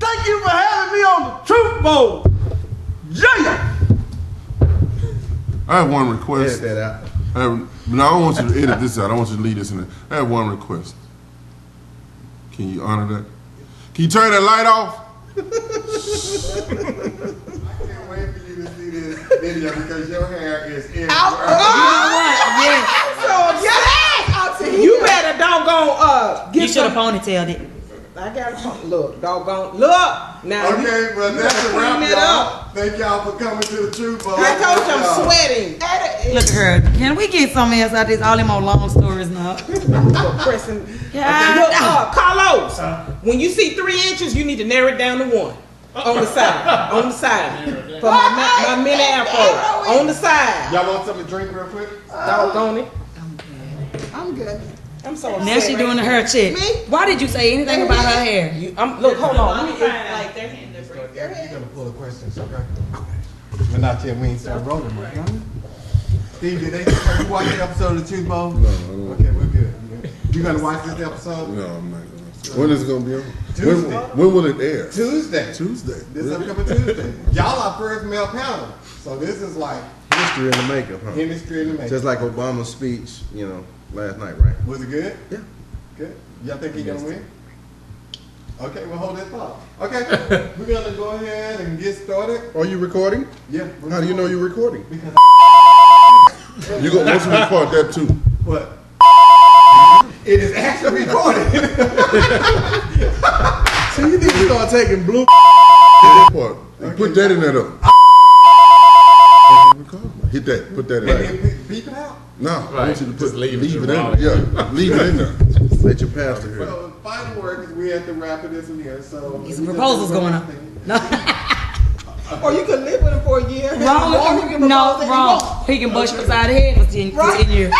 Thank you for having me on the Truth Bowl. Yeah. I have one request. Edit that out. No, I don't want you to edit this out. I want you to leave this in there. I have one request. Can you honor that? Can you turn that light off? I can't wait for you to see this video because your hair is in. You better doggone get You should have ponytailed it. I got look, doggone look. Now okay, well that's a wrap, y'all. Thank y'all for coming to the Truth Bowl. I told you I'm sweating. Look at her. Can we get something else out of this? All them old long stories now. Pressing. Yeah. Look, Carlos. When you see 3 inches, you need to narrow it down to 1. On the side. On the side. For my mini afro. On the side. Y'all want something to drink real quick? Doggone it. I'm good. I'm so upset. Now she doing the hair check. Me? Why did you say anything about her hair? Look, hold on. Like their hand different. You're gonna pull the questions, okay? But not yet. We ain't start rolling, right? Steve, did you watch the episode of the Truth Bowl? No, I don't. Okay, we're good. You gonna watch this episode? No, I'm not gonna. When is it gonna be on? Tuesday. When will it air? Tuesday. Tuesday. This upcoming Tuesday. Y'all our first male panel, so this is like History in the makeup, huh? chemistry in the making. Just like Obama's speech, last night, right? Was it good? Yeah. Good. Y'all think he's gonna win? Okay, we'll hold that thought. Okay, we're gonna go ahead and get started. Are you recording? Yeah. How do you know you're recording? Because You go. Let's record that too. what? It is actually recorded. So you need to start taking blue. Record. Put that in there though. Hit that. Put that in And there. then beep it out. No, I want you to Just leave it it in there. around. Yeah, leave it in there. Let your pastor hear. So the final word is we have to wrap it this one here. So Get some proposals going on. No, Or you could live with him for a year. wrong. Wrong. He can bust you upside the head for 10 years.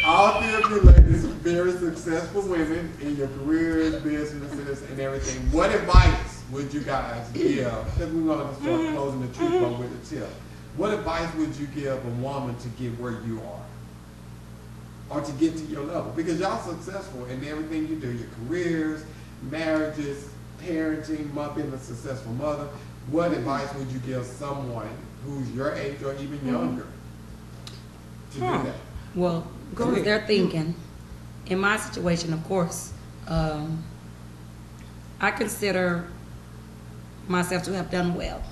All 3 of you ladies are very successful women in your careers, businesses, and everything. What advice would you guys give? Because we want to start closing the Truth Bowl with a tip. What advice would you give a woman to get where you are? Or to get to your level? Because y'all successful in everything you do, your careers, marriages, parenting, being a successful mother. What advice would you give someone who's your age or even younger to do that? Well, because they're thinking, in my situation, of course, I consider myself to have done well.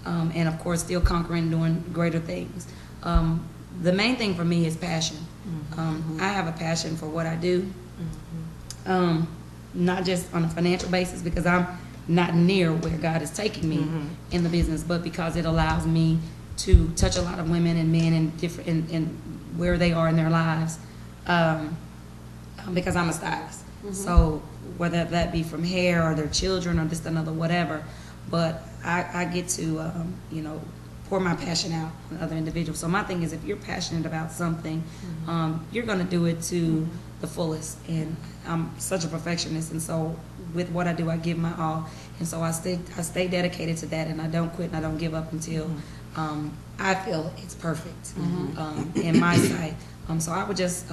And of course, still conquering, doing greater things. The main thing for me is passion. I have a passion for what I do, not just on a financial basis because I'm not near where God is taking me in the business, but because it allows me to touch a lot of women and men in different in where they are in their lives, because I'm a stylist. So whether that be from hair or their children or just another whatever, but I get to pour my passion out on other individuals. So my thing is, if you're passionate about something, you're going to do it to the fullest. And I'm such a perfectionist, and so with what I do, I give my all. And so I stay dedicated to that, and I don't quit and I don't give up until I feel it's perfect in my sight. So I would just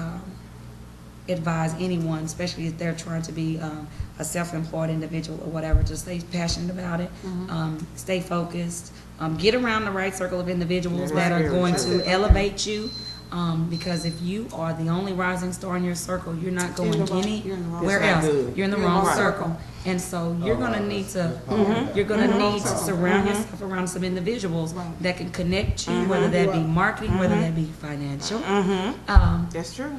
advise anyone, especially if they're trying to be a self-employed individual or whatever, just stay passionate about it, stay focused, get around the right circle of individuals that are going to elevate you, because if you are the only rising star in your circle, you're not going anywhere else. You're in the wrong circle. And so you're going to need to surround yourself around some individuals that can connect you, whether that be marketing, whether that be financial. That's true.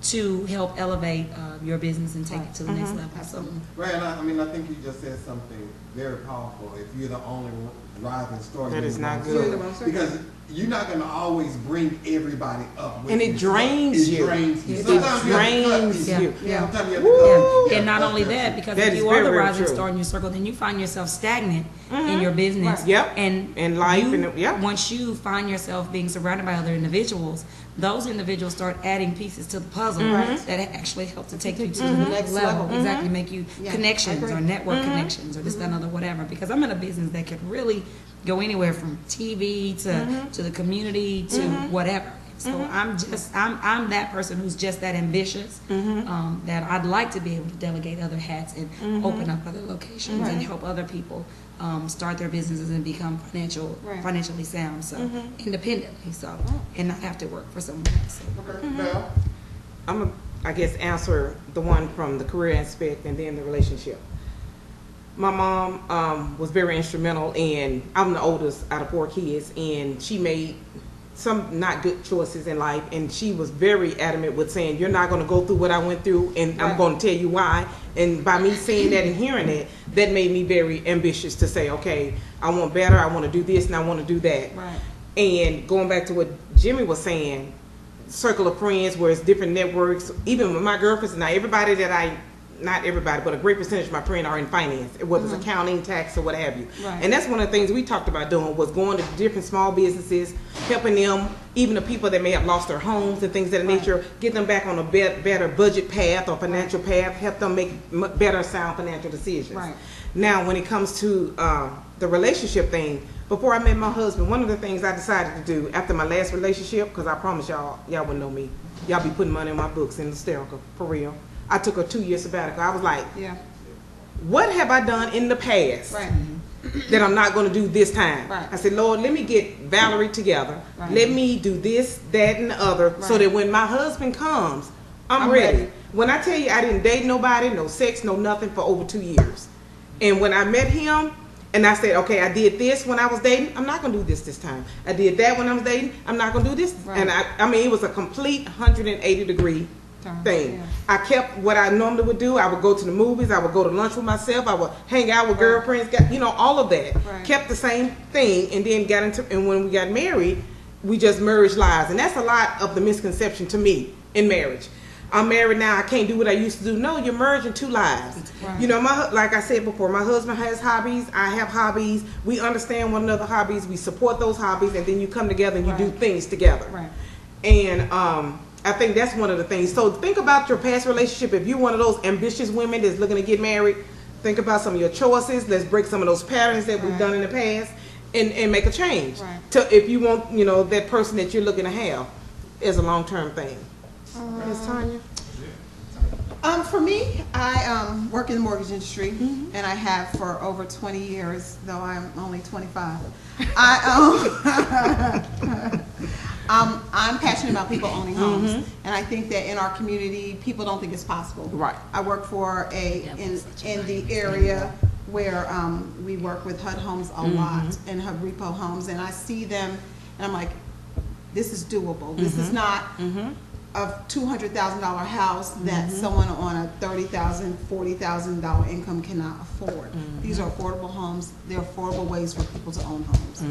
To help elevate your business and take it to the next level. So, right, and I think you just said something very powerful. If you're the only rising star, that is not good. Because you're not going to always bring everybody up. And it drains you. It drains you. It Sometimes drains you. Sometimes you have to and not only that, because that if you are the rising star in your circle, then you find yourself stagnant in your business. And life. Once you find yourself being surrounded by other individuals, those individuals start adding pieces to the puzzle that actually help to take you to the next level. Exactly, make you connections or network connections or this, that, another, whatever. Because I'm in a business that can really go anywhere from TV to the community to whatever. So I'm that person who's just that ambitious, that I'd like to be able to delegate other hats and open up other locations and help other people start their businesses and become financially sound, so independently, so and not have to work for someone else. So. Okay, Mel? I'm gonna, I guess, answer the one from the career aspect and then the relationship. My mom was very instrumental in, I'm the oldest out of 4 kids, and she made some not good choices in life, and she was very adamant with saying, you're not going to go through what I went through, and I'm going to tell you why. And by me seeing that and hearing it, that made me very ambitious to say, okay, I want better, I want to do this, and I want to do that. Right. And going back to what Jimmy was saying, circle of friends where it's different networks, even with my girlfriends, not everybody that not everybody, but a great percentage of my friends are in finance, whether it's accounting, tax, or what have you. Right. And that's one of the things we talked about doing, was going to different small businesses, helping them, even the people that may have lost their homes and things of that nature, get them back on a better budget path or financial path, help them make better sound financial decisions. Right. Now, when it comes to the relationship thing, before I met my husband, one of the things I decided to do after my last relationship, because I promise y'all wouldn't know me, y'all be putting money in my books and hysterical, for real. I took a 2-year sabbatical. I was like, what have I done in the past that I'm not going to do this time? Right. I said, Lord, let me get Valerie together. Right. Let me do this, that, and the other, so that when my husband comes, I'm ready. When I tell you I didn't date nobody, no sex, no nothing for over 2 years. And when I met him, and I said, okay, I did this when I was dating, I'm not going to do this time. I did that when I was dating, I'm not going to do this. Right. And I mean, it was a complete 180-degree thing. Yeah. I kept what I normally would do. I would go to the movies. I would go to lunch with myself. I would hang out with girlfriends. All of that. Right. Kept the same thing, and then and when we got married, we just merged lives, and that's a lot of the misconception to me in marriage. I'm married now, I can't do what I used to do. No, you're merging 2 lives. Right. Like I said before, my husband has hobbies, I have hobbies. We understand one another's hobbies, we support those hobbies, and then you come together and you do things together. Right. And I think that's one of the things. So think about your past relationship. If you're one of those ambitious women that's looking to get married, think about some of your choices. Let's break some of those patterns that we've done in the past and make a change. Right. If you want, that person that you're looking to have as a long-term thing. Ms. Tanya? For me, I work in the mortgage industry, and I have for over 20 years, though I'm only 25. I'm passionate about people owning homes, and I think that in our community, people don't think it's possible. Right. I work for in the area where we work with HUD homes a lot, and HUD repo homes, and I see them, and I'm like, this is doable. This is not a $200,000 house that someone on a $30,000, $40,000 income cannot afford. These are affordable homes. They're affordable ways for people to own homes.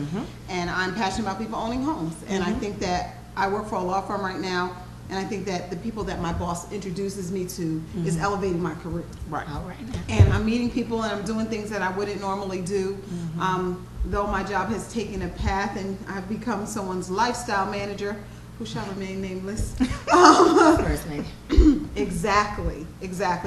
And I'm passionate about people owning homes. And I think that I work for a law firm right now, and I think that the people that my boss introduces me to is elevating my career. Right. And I'm meeting people and I'm doing things that I wouldn't normally do. Though my job has taken a path and I've become someone's lifestyle manager, who shall remain nameless. First lady. Exactly.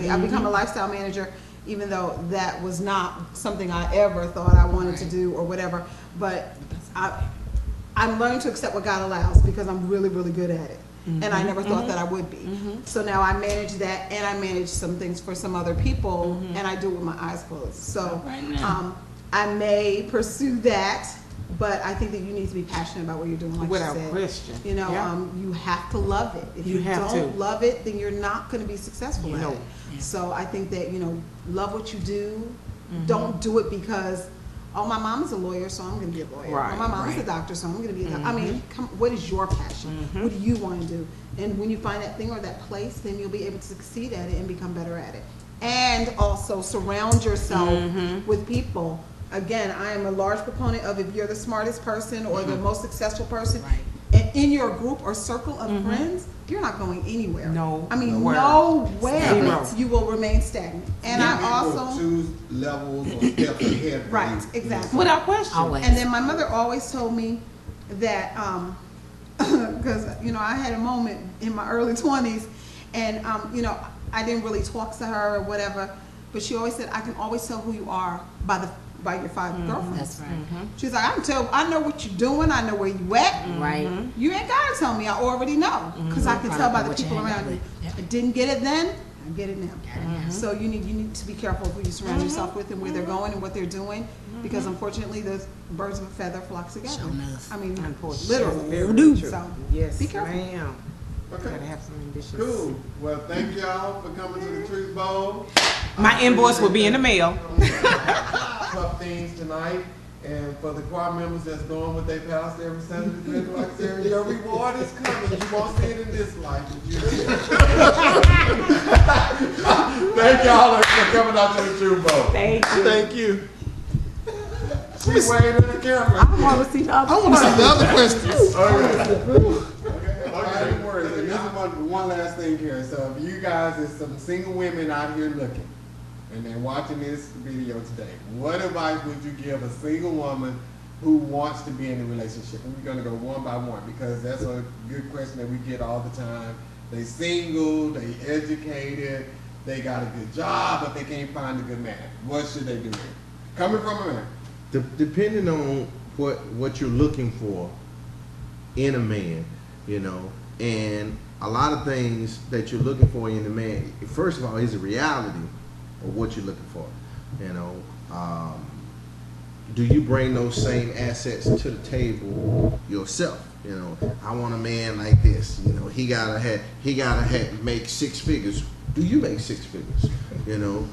I've become a lifestyle manager, even though that was not something I ever thought I wanted to do or whatever. But I'm learning to accept what God allows because I'm really, really good at it. And I never thought that I would be. So now I manage that, and I manage some things for some other people, and I do it with my eyes closed. So I may pursue that, but I think that you need to be passionate about what you're doing, like Without you said. question. You have to love it. If you don't love it, then you're not going to be successful at it. So I think that, love what you do. Don't do it because, oh, my mom's a lawyer, so I'm going to be a lawyer. Right, or my mom's a doctor, so I'm going to be a doctor. I mean, what is your passion? What do you want to do? And when you find that thing or that place, then you'll be able to succeed at it and become better at it. And also surround yourself with people. Again, I am a large proponent of if you're the smartest person or the most successful person in your group or circle of friends, you're not going anywhere. Nowhere. You will remain stagnant. And I also choose levels or steps ahead. Right, exactly. Without question. Always. And then my mother always told me that because I had a moment in my early 20s, and I didn't really talk to her or whatever, but she always said, I can always tell who you are by by your 5 girlfriends. That's right. She's like, I know what you're doing. I know where you at. Right. You ain't gotta tell me. I already know because I can tell by the What you people hang out around you. with. I didn't get it then. I get it now. So you need to be careful of who you surround yourself with and where they're going and what they're doing, because unfortunately, the birds of a feather flock together. Sure enough. I mean, Unfortunately. literally. True. So Yes, be careful. ma'am. Okay. Gotta have some ambitions. Cool. Well, thank y'all for coming to the Truth Bowl. My invoice will be in the mail. Tough things tonight. And for the choir members that's going with their pastor every Sunday, like Sarah, your reward is coming. You won't see it in this life, but you Thank y'all for coming out to the Truth Bowl. Thank you. Thank you. She waving at the camera. I want to see the other. I want to see the other questions. Okay, don't worry. And this is one last thing here. So if you guys, there's some single women out here looking, and they're watching this video today, what advice would you give a single woman who wants to be in a relationship? And we're going to go one by one because that's a good question that we get all the time. They single, they educated, they got a good job, but they can't find a good man. What should they do? Coming from a man. Depending on what you're looking for in a man, you know, and a lot of things that you're looking for in a man, first of all, is a reality of what you're looking for. You know, do you bring those same assets to the table yourself? You know, I want a man like this. You know, he gotta make 6 figures. Do you make 6 figures? You know,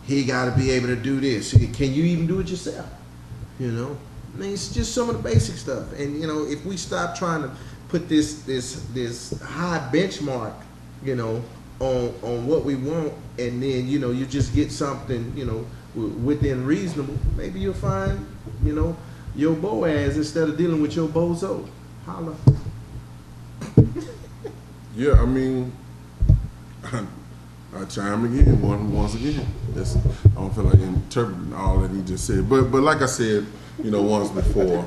he gotta be able to do this. Can you even do it yourself? You know, I mean, it's just some of the basic stuff. And you know, if we stop trying to put this high benchmark, you know, on what we want, and then you know you just get something, you know, within reasonable, maybe you'll find, you know, your Boaz instead of dealing with your bozo. Holla. Yeah, I mean, I chime again once again. I don't feel like interpreting all that he just said, but like I said, you know, once before.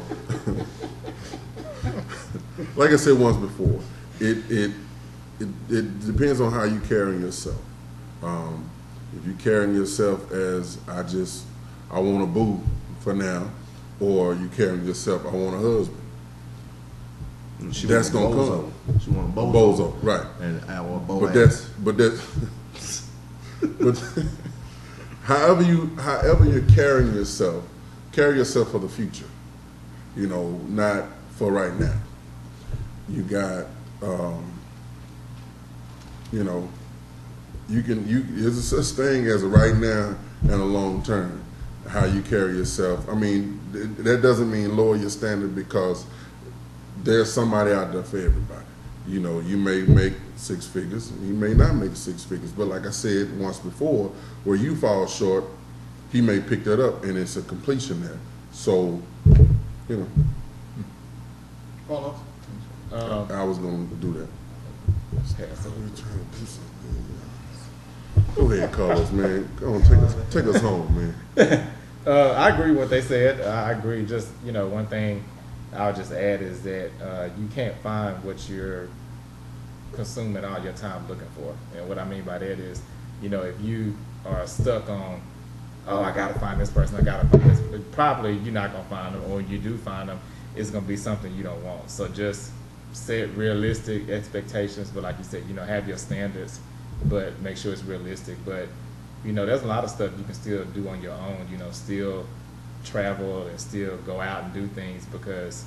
Like I said once before, it depends on how you carrying yourself. If you carrying yourself as I want a boo for now, or you carrying yourself, I want a husband. That's gonna come. She want a Bozo, right? And our Boaz. But however you're carrying yourself, carry yourself for the future. You know, not for right now. You got, you know, there's a such thing as a right now and a long term. How you carry yourself. I mean, that doesn't mean lower your standard because there's somebody out there for everybody. You know, you may make 6 figures, you may not make 6 figures, but like I said once before, where you fall short, he may pick that up and it's a completion there. So, you know. Follow. I was going to do that. So we're trying to do something. Go ahead, Carlos, man. Go on, take us home, man. I agree with what they said. I agree. Just, you know, one thing I'll just add is that you can't find what you're consuming all your time looking for. And what I mean by that is, you know, if you are stuck on, oh, I got to find this person, I got to find this, but probably you're not going to find them, or when you do find them, it's going to be something you don't want. So just set realistic expectations, but like you said, you know, have your standards, but make sure it's realistic. But, you know, there's a lot of stuff you can still do on your own, you know, still travel and still go out and do things, because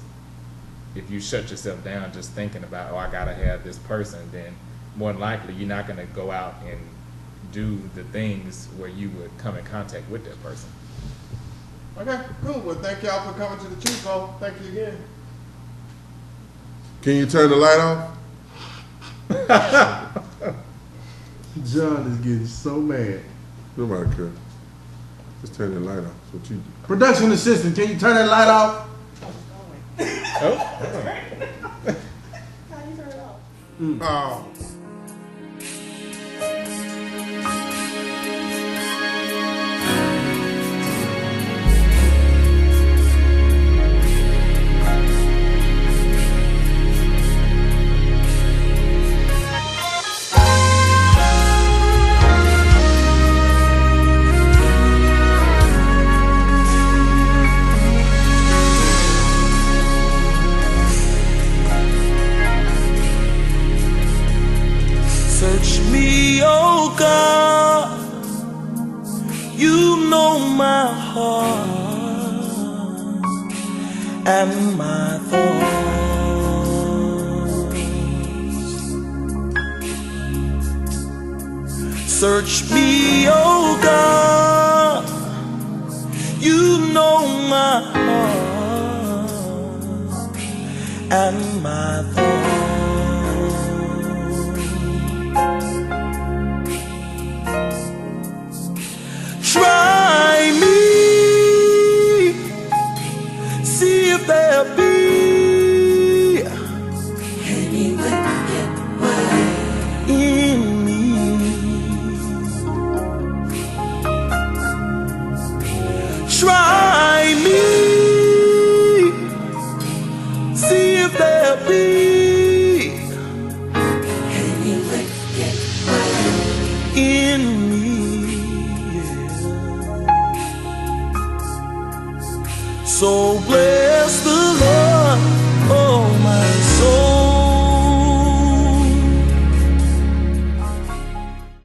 if you shut yourself down just thinking about, oh, I gotta have this person, then more than likely you're not gonna go out and do the things where you would come in contact with that person. Okay, cool. Well, thank y'all for coming to the Truth Bowl. Thank you again. Can you turn the light off? John is getting so mad. Nobody cares. Just turn the light off. That's what you do. Production assistant, can you turn that light off? Oh. How you turn it off? Oh. You know my heart and my thoughts. Search me, oh God. You know my heart and my thoughts. Try me, see if there be any wicked way in me. Try me, see if there be any wicked way in me. So bless